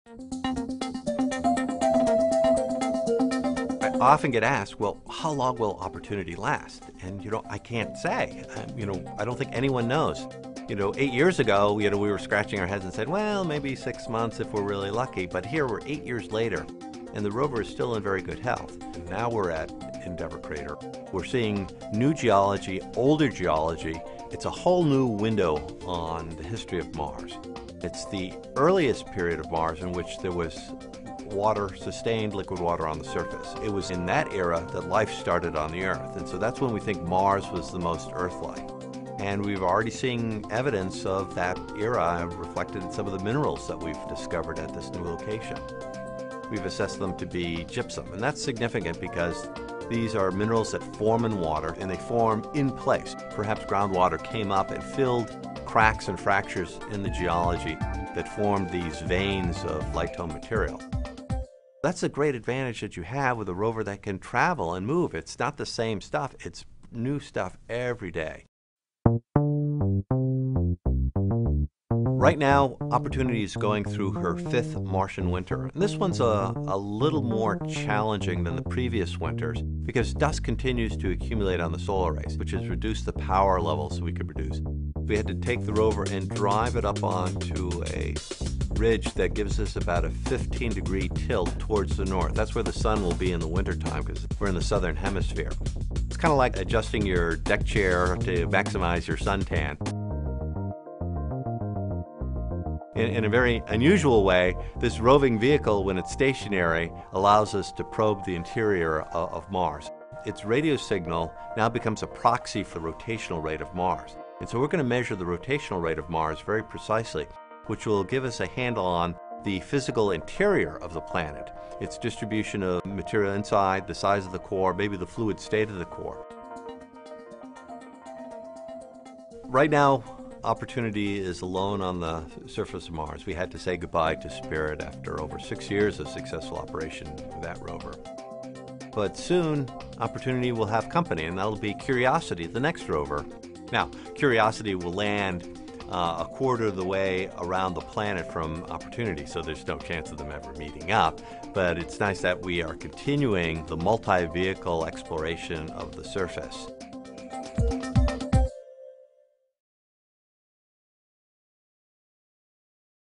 I often get asked, well, how long will Opportunity last? And, I can't say. I don't think anyone knows. 8 years ago, we were scratching our heads and said, well, maybe 6 months if we're really lucky. But here we're 8 years later, and the rover is still in very good health. And now we're at Endeavour Crater. We're seeing new geology, older geology. It's a whole new window on the history of Mars. It's the earliest period of Mars in which there was water, sustained liquid water on the surface. It was in that era that life started on the Earth. And so that's when we think Mars was the most Earth-like. And we've already seen evidence of that era reflected in some of the minerals that we've discovered at this new location. We've assessed them to be gypsum, and that's significant because these are minerals that form in water, and they form in place. Perhaps groundwater came up and filled cracks and fractures in the geology that formed these veins of light-tone material. That's a great advantage that you have with a rover that can travel and move. It's not the same stuff, it's new stuff every day. Right now, Opportunity is going through her 5th Martian winter. And this one's a little more challenging than the previous winters because dust continues to accumulate on the solar rays, which has reduced the power levels we could produce. We had to take the rover and drive it up onto a ridge that gives us about a 15-degree tilt towards the north. That's where the sun will be in the wintertime because we're in the southern hemisphere. It's kind of like adjusting your deck chair to maximize your suntan. In a very unusual way, this roving vehicle, when it's stationary, allows us to probe the interior of Mars. Its radio signal now becomes a proxy for the rotational rate of Mars. And so we're going to measure the rotational rate of Mars very precisely, which will give us a handle on the physical interior of the planet, its distribution of material inside, the size of the core, maybe the fluid state of the core. Right now, Opportunity is alone on the surface of Mars. We had to say goodbye to Spirit after over 6 years of successful operation with that rover. But soon, Opportunity will have company, and that'll be Curiosity, the next rover. Now, Curiosity will land a quarter of the way around the planet from Opportunity, so there's no chance of them ever meeting up. But it's nice that we are continuing the multi-vehicle exploration of the surface.